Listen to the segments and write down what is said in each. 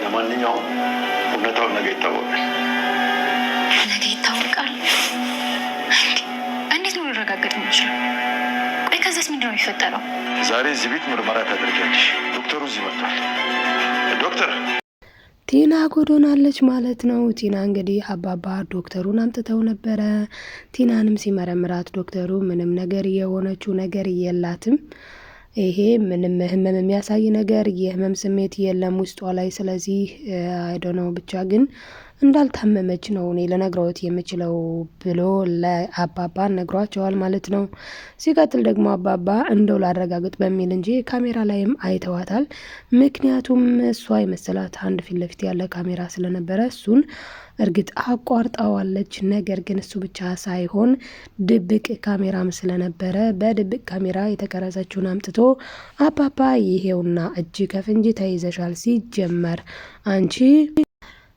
ለማንኛውም እውነታው ነገ ይታወቃል። ነገ ይታወቃል? እንዴት ነው ልረጋገጥ የምችለው? ቆይ ከዛስ ምንድን ነው የሚፈጠረው? ዛሬ እዚህ ቤት ምርመራ ታደርጊያለሽ። ዶክተሩ እዚህ መጥቷል። ዶክተር ቲና ጎዶናለች ማለት ነው። ቲና እንግዲህ አባባ ዶክተሩን አምጥተው ነበረ። ቲናንም ሲመረምራት ዶክተሩ ምንም ነገር የሆነችው ነገር የላትም። ይሄ ምንም ህመም የሚያሳይ ነገር የህመም ስሜት የለም ውስጧ ላይ። ስለዚህ አይዶነው ብቻ ግን እንዳልታመመች ነው እኔ ልነግረውት የምችለው ብሎ ለአባባ ነግሯቸዋል ማለት ነው። ሲቀጥል ደግሞ አባባ እንደው ላረጋግጥ በሚል እንጂ ካሜራ ላይም አይተዋታል። ምክንያቱም እሷ የመሰላት አንድ ፊት ለፊት ያለ ካሜራ ስለነበረ እሱን እርግጥ አቋርጣዋለች። ነገር ግን እሱ ብቻ ሳይሆን ድብቅ ካሜራም ስለነበረ በድብቅ ካሜራ የተቀረጸችውን አምጥቶ አባባ ይሄውና እጅ ከፍንጅ ተይዘሻል፣ ሲጀመር አንቺ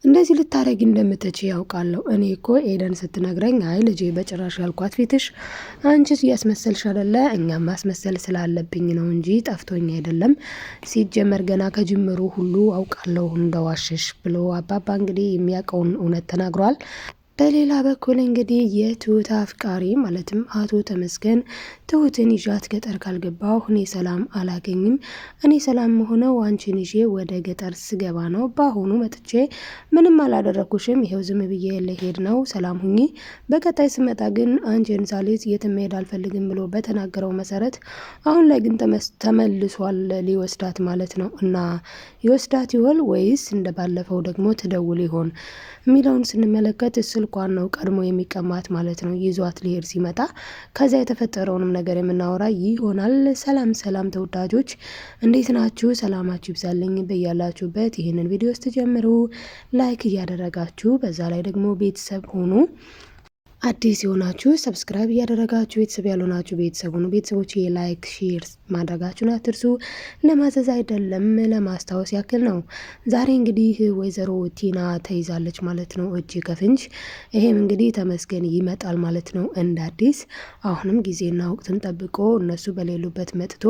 እንደዚህ ልታረጊ እንደምትች ያውቃለሁ። እኔ እኮ ኤደን ስትነግረኝ አይ ልጄ በጭራሽ ያልኳት ፊትሽ አንቺስ እያስመሰልሽ አይደለ? እኛም ማስመሰል ስላለብኝ ነው እንጂ ጠፍቶኝ አይደለም። ሲጀመር ገና ከጅምሩ ሁሉ አውቃለሁ እንደዋሸሽ ብሎ አባባ እንግዲህ የሚያውቀውን እውነት ተናግሯል። በሌላ በኩል እንግዲህ የትሁት አፍቃሪ ማለትም አቶ ተመስገን ትሁትን ይዣት ገጠር ካልገባሁ እኔ ሰላም አላገኝም። እኔ ሰላም መሆነው አንቺን ይዤ ወደ ገጠር ስገባ ነው። በአሁኑ መጥቼ ምንም አላደረኩሽም፣ ይሄው ዝም ብዬ ልሄድ ነው፣ ሰላም ሁኚ። በቀጣይ ስመጣ ግን አንቺን ሳልይዝ የትም መሄድ አልፈልግም ብሎ በተናገረው መሰረት አሁን ላይ ግን ተመልሷል ሊወስዳት ማለት ነው። እና ይወስዳት ይሆን ወይስ እንደባለፈው ደግሞ ትደውል ይሆን የሚለውን ስንመለከት ስልኳን ነው ቀድሞ የሚቀማት ማለት ነው። ይዟት ሊሄድ ሲመጣ ከዛ የተፈጠረውንም ነገር የምናወራ ይሆናል። ሰላም ሰላም ተወዳጆች እንዴት ናችሁ? ሰላማችሁ ይብዛልኝ በያላችሁበት። ይህንን ቪዲዮ ስትጀምሩ ላይክ እያደረጋችሁ በዛ ላይ ደግሞ ቤተሰብ ሆኑ። አዲስ የሆናችሁ ሰብስክራይብ እያደረጋችሁ ቤተሰብ ያልሆናችሁ ቤተሰብ ሁኑ። ቤተሰቦች ላይክ ሼር ማድረጋችሁን አትርሱ። ለማዘዝ አይደለም ለማስታወስ ያክል ነው። ዛሬ እንግዲህ ወይዘሮ ቲና ተይዛለች ማለት ነው እጅ ከፍንጅ። ይሄም እንግዲህ ተመስገን ይመጣል ማለት ነው እንደ አዲስ። አሁንም ጊዜና ወቅትን ጠብቆ እነሱ በሌሉበት መጥቶ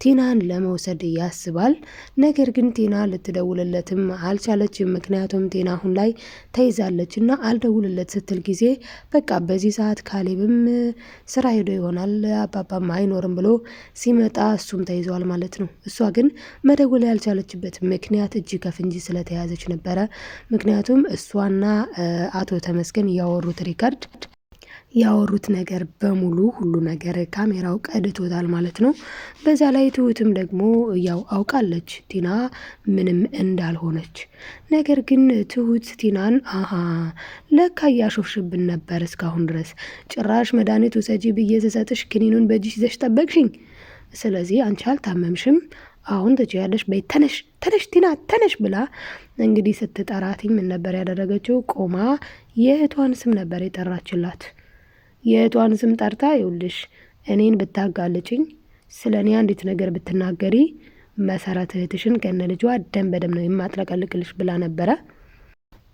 ቲናን ለመውሰድ ያስባል። ነገር ግን ቲና ልትደውልለትም አልቻለችም። ምክንያቱም ቲና አሁን ላይ ተይዛለች እና አልደውልለት ስትል ጊዜ በቃ በዚህ ሰዓት ካሌብም ስራ ሄዶ ይሆናል አባባም አይኖርም ብሎ ሲመጣ እሱም ተይዟል ማለት ነው። እሷ ግን መደወል ያልቻለችበት ምክንያት እጅ ከፍንጅ ስለተያዘች ነበረ። ምክንያቱም እሷና አቶ ተመስገን ያወሩት ሪከርድ ያወሩት ነገር በሙሉ ሁሉ ነገር ካሜራው ቀድቶታል ማለት ነው። በዛ ላይ ትሁትም ደግሞ ያው አውቃለች ቲና ምንም እንዳልሆነች። ነገር ግን ትሁት ቲናን ለካ እያሾፍሽብን ነበር እስካሁን ድረስ፣ ጭራሽ መድኃኒት ውሰጂ ብዬ ስሰጥሽ ክኒኑን በእጅሽ ይዘሽ ጠበቅሽኝ። ስለዚህ አንቺ አልታመምሽም፣ አሁን ትችያለሽ፣ በይ ተነሽ ተነሽ ቲና ተነሽ ብላ እንግዲህ ስትጠራትኝ ምን ነበር ያደረገችው? ቆማ የእህቷን ስም ነበር የጠራችላት። የእህቷን ስም ጠርታ ይውልሽ እኔን ብታጋልጭኝ ስለ እኔ አንዲት ነገር ብትናገሪ መሰረት እህትሽን ከነ ልጇ ደም በደም ነው የማጥለቀልቅልሽ ብላ ነበረ።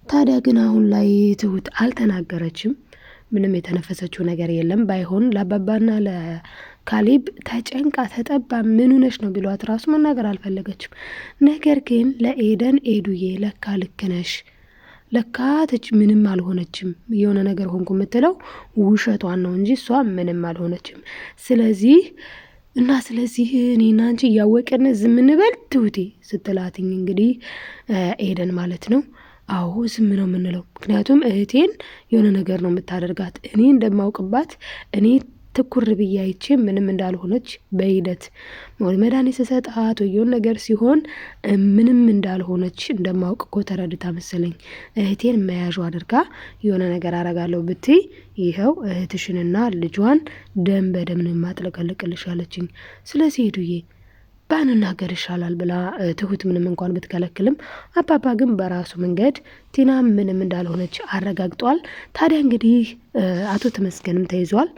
ታዲያ ግን አሁን ላይ ትሁት አልተናገረችም። ምንም የተነፈሰችው ነገር የለም። ባይሆን ለአባባና ለካሌብ ተጨንቃ ተጠባ ምን ሆነሽ ነው ቢሏት ራሱ መናገር አልፈለገችም። ነገር ግን ለኤደን ኤዱዬ ለካ ልክ ነሽ፣ ለካ ምንም አልሆነችም፣ የሆነ ነገር ሆንኩ የምትለው ውሸቷን ነው እንጂ እሷ ምንም አልሆነችም። ስለዚህ እኔና አንቺ እያወቅን ዝም እንበል ትሁቴ ስትላትኝ እንግዲህ ኤደን ማለት ነው። አዎ ዝም ነው የምንለው፣ ምክንያቱም እህቴን የሆነ ነገር ነው የምታደርጋት። እኔ እንደማውቅባት እኔ ትኩር ብዬ አይቼ ምንም እንዳልሆነች በሂደት መድኃኒት ስሰጣት የሆነ ነገር ሲሆን ምንም እንዳልሆነች እንደማውቅ እኮ ተረድታ መሰለኝ እህቴን መያዣ አድርጋ የሆነ ነገር አረጋለሁ ብትይ ይኸው እህትሽንና ልጇን ደም በደም ነው የማጥለቀልቅልሽ አለችኝ። ስለዚህ ሄዱዬ ባንናገር ይሻላል ብላ ትሁት ምንም እንኳን ብትከለክልም አባባ ግን በራሱ መንገድ ቲና ምንም እንዳልሆነች አረጋግጧል። ታዲያ እንግዲህ አቶ ተመስገንም ተይዟል።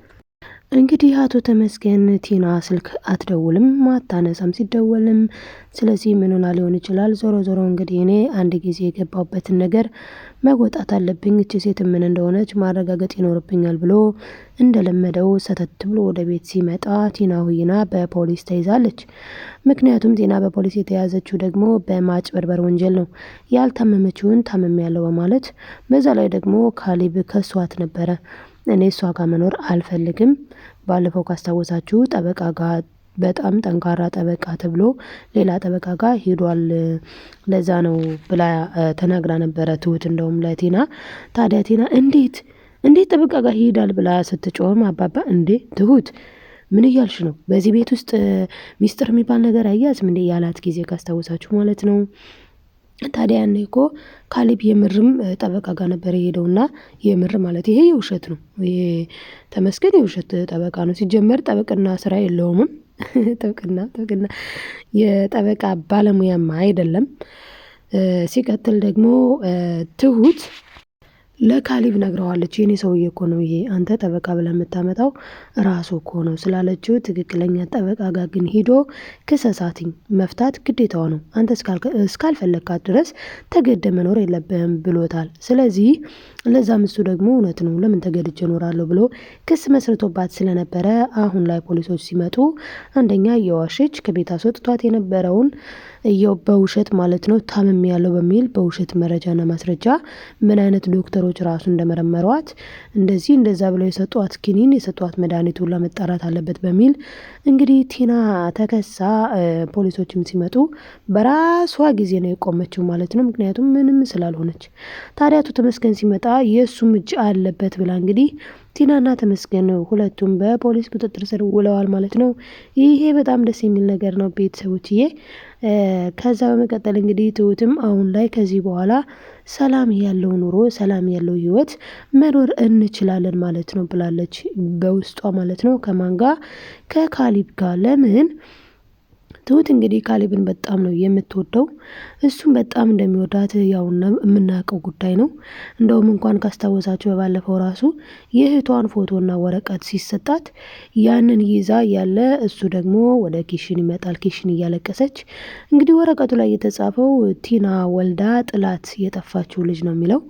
እንግዲህ አቶ ተመስገን ቲና ስልክ አትደውልም አታነሳም ሲደወልም። ስለዚህ ምን ሆና ሊሆን ይችላል። ዞሮ ዞሮ እንግዲህ እኔ አንድ ጊዜ የገባበትን ነገር መወጣት አለብኝ፣ እቺ ሴት ምን እንደሆነች ማረጋገጥ ይኖርብኛል ብሎ እንደለመደው ሰተት ብሎ ወደ ቤት ሲመጣ ቲና ሁይና በፖሊስ ተይዛለች። ምክንያቱም ቲና በፖሊስ የተያዘችው ደግሞ በማጭበርበር ወንጀል ነው። ያልታመመችውን ታመሚያለሁ በማለት በዛ ላይ ደግሞ ካሌብ ከሷት ነበረ። እኔ እሷ ጋር መኖር አልፈልግም፣ ባለፈው ካስታወሳችሁ ጠበቃ ጋር በጣም ጠንካራ ጠበቃ ተብሎ ሌላ ጠበቃ ጋር ሄዷል፣ ለዛ ነው ብላ ተናግራ ነበረ ትሁት እንደውም ለቲና። ታዲያ ቲና እንዴት ጠበቃ ጋር ይሄዳል ብላ ስትጮህም አባባ እንዴ ትሁት ምን እያልሽ ነው? በዚህ ቤት ውስጥ ሚስጥር የሚባል ነገር አያዝም እንዴ ያላት ጊዜ ካስታወሳችሁ ማለት ነው። ታዲያ ያኔ እኮ ካሌብ የምርም ጠበቃ ጋር ነበር የሄደውና የምር ማለት ይሄ የውሸት ነው። ይሄ ተመስገን የውሸት ጠበቃ ነው። ሲጀመር ጠበቅና ስራ የለውም። ጠበቅና የጠበቃ ባለሙያማ አይደለም። ሲቀጥል ደግሞ ትሁት ለካሌብ ነግረዋለች። የኔ ሰውዬ እኮ ነው ይሄ አንተ ጠበቃ ብለህ የምታመጣው ራሱ እኮ ነው ስላለችው ትክክለኛ ጠበቃ ጋር ግን ሂዶ ክሰሳትኝ መፍታት ግዴታው ነው። አንተ እስካልፈለግካት ድረስ ተገደ መኖር የለብህም ብሎታል። ስለዚህ ለዛም እሱ ደግሞ እውነት ነው ለምን ተገድጄ እኖራለሁ ብሎ ክስ መስርቶባት ስለነበረ አሁን ላይ ፖሊሶች ሲመጡ አንደኛ እየዋሸች ከቤት አስወጥቷት የነበረውን በውሸት ማለት ነው ታምም ያለው በሚል በውሸት መረጃና ማስረጃ ምን አይነት ዶክተሮች ራሱ እንደመረመሯት እንደዚህ እንደዛ ብለው የሰጧት ኪኒን የሰጧት መድኃኒት ሁላ መጣራት አለበት በሚል እንግዲህ ቲና ተከሳ ፖሊሶችም ሲመጡ በራሷ ጊዜ ነው የቆመችው ማለት ነው። ምክንያቱም ምንም ስላልሆነች። ታዲያ አቶ ተመስገን ሲመጣ የእሱም እጅ አለበት ብላ እንግዲህ ቲናና ተመስገን ሁለቱም በፖሊስ ቁጥጥር ስር ውለዋል ማለት ነው። ይሄ በጣም ደስ የሚል ነገር ነው ቤተሰቦችዬ። ከዛ በመቀጠል እንግዲህ ትሁትም አሁን ላይ ከዚህ በኋላ ሰላም ያለው ኑሮ ሰላም ያለው ህይወት መኖር እንችላለን ማለት ነው ብላለች በውስጧ ማለት ነው። ከማን ጋር? ከካሌብ ጋር። ለምን ትሁት እንግዲህ ካሌብን በጣም ነው የምትወደው፣ እሱም በጣም እንደሚወዳት ያው የምናውቀው ጉዳይ ነው። እንደውም እንኳን ካስታወሳችሁ በባለፈው ራሱ የእህቷን ፎቶና ወረቀት ሲሰጣት ያንን ይዛ ያለ እሱ ደግሞ ወደ ኪሽን ይመጣል። ኪሽን እያለቀሰች እንግዲህ ወረቀቱ ላይ የተጻፈው ቲና ወልዳ ጥላት የጠፋችው ልጅ ነው የሚለው።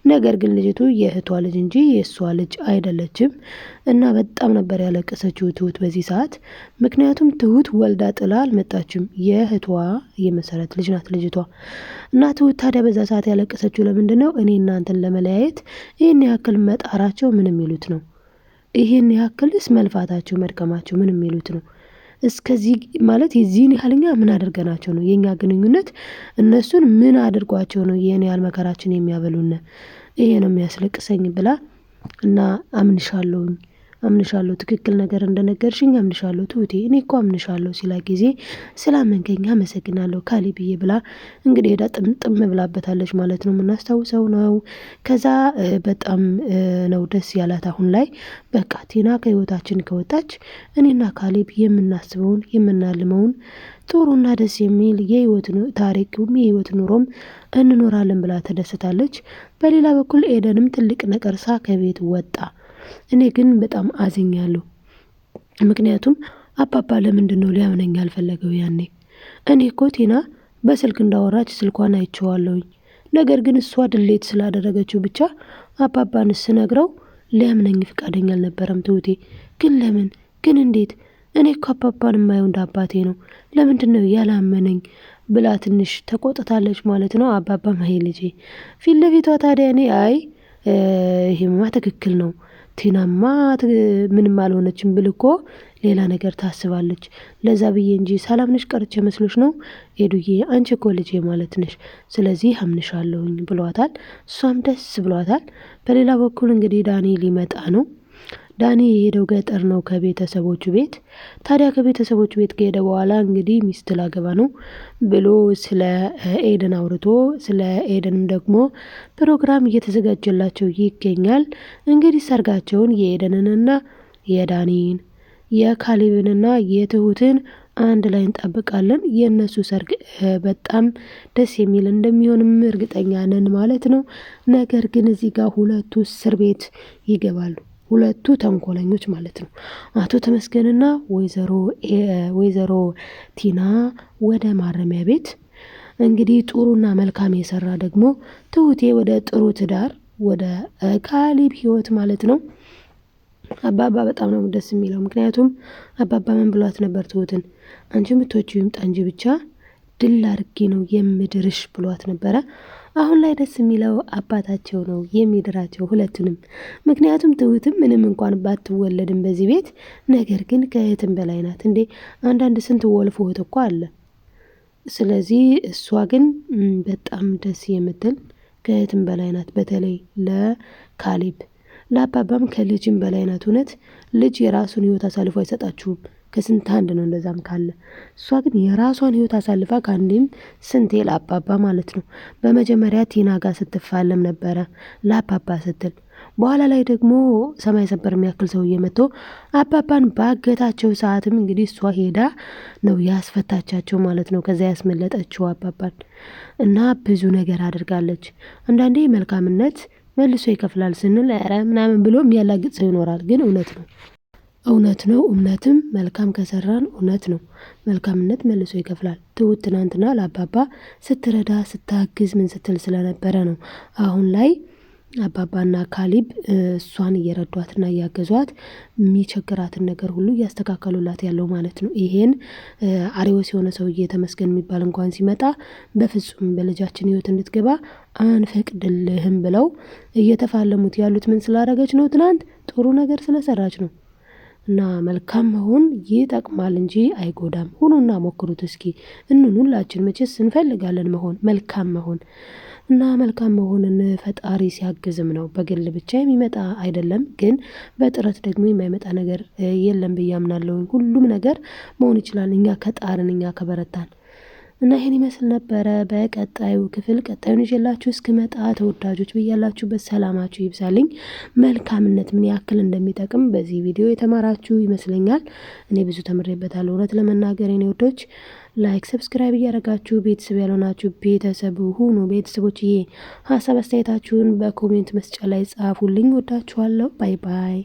ነገር ግን ልጅቱ የእህቷ ልጅ እንጂ የእሷ ልጅ አይደለችም። እና በጣም ነበር ያለቀሰችው ትሁት በዚህ ሰዓት። ምክንያቱም ትሁት ወልዳ ጥላ አልመጣችም፣ የእህቷ የመሰረት ልጅ ናት ልጅቷ። እና ትሁት ታዲያ በዛ ሰዓት ያለቀሰችው ለምንድን ነው? እኔ እናንተን ለመለያየት ይህን ያክል መጣራቸው ምን የሚሉት ነው? ይህን ያክልስ መልፋታቸው መድከማቸው ምን የሚሉት ነው? እስከዚህ ማለት የዚህን ያህልኛ ምን አድርገናቸው ነው? የኛ ግንኙነት እነሱን ምን አድርጓቸው ነው ይህን ያህል መከራችን የሚያበሉን? ይሄ ነው የሚያስለቅሰኝ ብላ እና አምንሻለሁ ትክክል ነገር እንደነገርሽኝ አምንሻለሁ ትሁቴ፣ እኔ እኮ አምንሻለሁ ሲላ ጊዜ ስላመንከኝ አመሰግናለሁ ካሌብዬ ብላ እንግዲህ ሄዳ ጥምጥም ብላበታለች ማለት ነው። የምናስታውሰው ነው። ከዛ በጣም ነው ደስ ያላት አሁን ላይ። በቃ ቲና ከህይወታችን ከወጣች እኔና ካሌብ የምናስበውን የምናልመውን ጥሩና ደስ የሚል የህይወት ታሪክም የህይወት ኑሮም እንኖራለን ብላ ተደስታለች። በሌላ በኩል ኤደንም ትልቅ ነቀርሳ ከቤት ወጣ። እኔ ግን በጣም አዝኛለሁ። ምክንያቱም አባባ ለምንድን ነው ሊያምነኝ ያልፈለገው? ያኔ እኔ እኮ ቲና በስልክ እንዳወራች ስልኳን አይቼዋለሁኝ። ነገር ግን እሷ ድሌት ስላደረገችው ብቻ አባባን ስነግረው ሊያምነኝ ፍቃደኛ አልነበረም። ትሁቴ ግን ለምን ግን እንዴት? እኔ እኮ አባባን የማየው እንደ አባቴ ነው፣ ለምንድን ነው ያላመነኝ ብላ ትንሽ ተቆጥታለች ማለት ነው። አባባ ማይ ልጄ ፊት ለፊቷ ታዲያ እኔ ይሄማ ትክክል ነው ቲናማ ምንም አልሆነችም ብል እኮ ሌላ ነገር ታስባለች። ለዛ ብዬ እንጂ ሰላም ነሽ ቀርቼ መስሎሽ ነው ሄዱዬ፣ አንቺ እኮ ልጄ ማለት ነሽ፣ ስለዚህ አምንሻለሁኝ ብሏታል። እሷም ደስ ብሏታል። በሌላ በኩል እንግዲህ ዳኒ ሊመጣ ነው። ዳኒ የሄደው ገጠር ነው ከቤተሰቦቹ ቤት። ታዲያ ከቤተሰቦቹ ቤት ከሄደ በኋላ እንግዲህ ሚስት ላገባ ነው ብሎ ስለ ኤደን አውርቶ ስለ ኤደንም ደግሞ ፕሮግራም እየተዘጋጀላቸው ይገኛል። እንግዲህ ሰርጋቸውን የኤደንንና የዳኒን የካሌብንና የትሁትን አንድ ላይ እንጠብቃለን። የእነሱ ሰርግ በጣም ደስ የሚል እንደሚሆንም እርግጠኛ ነን ማለት ነው። ነገር ግን እዚህ ጋር ሁለቱ እስር ቤት ይገባሉ። ሁለቱ ተንኮለኞች ማለት ነው። አቶ ተመስገንና ወይዘሮ ቲና ወደ ማረሚያ ቤት እንግዲህ ጥሩና መልካም የሰራ ደግሞ ትሁቴ ወደ ጥሩ ትዳር ወደ ካሌብ ህይወት ማለት ነው። አባባ በጣም ነው ደስ የሚለው። ምክንያቱም አባባ ምን ብሏት ነበር? ትሁትን አንቺ የምትወጪው ይምጣ እንጂ ብቻ ድል አድርጌ ነው የምድርሽ ብሏት ነበረ። አሁን ላይ ደስ የሚለው አባታቸው ነው የሚድራቸው ሁለቱንም። ምክንያቱም ትሁትም ምንም እንኳን ባትወለድም በዚህ ቤት ነገር ግን ከእህትም በላይ ናት እንዴ። አንዳንድ ስንት ወልፎ እህት እኮ አለ። ስለዚህ እሷ ግን በጣም ደስ የምትል ከእህትም በላይ ናት። በተለይ ለካሌብ ለአባባም ከልጅም በላይ ናት። እውነት ልጅ የራሱን ህይወት አሳልፎ አይሰጣችሁም። ከስንት አንድ ነው እንደዛም ካለ። እሷ ግን የራሷን ህይወት አሳልፋ ከአንዴም ስንቴ ለአባባ ማለት ነው። በመጀመሪያ ቲና ጋር ስትፋለም ነበረ ለአባባ ስትል። በኋላ ላይ ደግሞ ሰማይ ሰበር የሚያክል ሰውዬ መጥቶ አባባን ባገታቸው ሰዓትም እንግዲህ እሷ ሄዳ ነው ያስፈታቻቸው ማለት ነው። ከዛ ያስመለጠችው አባባን እና ብዙ ነገር አድርጋለች። አንዳንዴ መልካምነት መልሶ ይከፍላል ስንል ኧረ ምናምን ብሎ የሚያላግጥ ሰው ይኖራል። ግን እውነት ነው። እምነትም መልካም ከሰራን እውነት ነው መልካምነት መልሶ ይከፍላል። ትሁት ትናንትና ለአባባ ስትረዳ ስታግዝ ምን ስትል ስለነበረ ነው አሁን ላይ አባባና ካሌብ እሷን እየረዷትና እያገዟት የሚቸግራትን ነገር ሁሉ እያስተካከሉላት ያለው ማለት ነው። ይሄን አሪዎስ የሆነ ሰውዬ ተመስገን የሚባል እንኳን ሲመጣ በፍጹም በልጃችን ህይወት እንድትገባ አንፈቅድልህም ብለው እየተፋለሙት ያሉት ምን ስላደረገች ነው? ትናንት ጥሩ ነገር ስለሰራች ነው። እና መልካም መሆን ይጠቅማል እንጂ አይጎዳም። ሁኑና ሞክሩት እስኪ። ሁላችን መቼስ እንፈልጋለን መልካም መሆን እና መልካም መሆንን ፈጣሪ ሲያግዝም ነው። በግል ብቻ የሚመጣ አይደለም። ግን በጥረት ደግሞ የማይመጣ ነገር የለም ብዬ አምናለሁ። ሁሉም ነገር መሆን ይችላል እኛ ከጣርን፣ እኛ ከበረታን። እና ይሄን ይመስል ነበረ። በቀጣዩ ክፍል ቀጣዩን ይዤላችሁ እስክመጣ ተወዳጆች ብያላችሁበት ሰላማችሁ ይብዛልኝ። መልካምነት ምን ያክል እንደሚጠቅም በዚህ ቪዲዮ የተማራችሁ ይመስለኛል። እኔ ብዙ ተምሬበታለሁ እውነት ለመናገር የኔ ወዶች። ላይክ ሰብስክራይብ እያደረጋችሁ ቤተሰብ ያልሆናችሁ ቤተሰብ ሁኑ። ቤተሰቦችዬ ሀሳብ አስተያየታችሁን በኮሜንት መስጫ ላይ ጻፉልኝ። ወዳችኋለሁ። ባይ ባይ።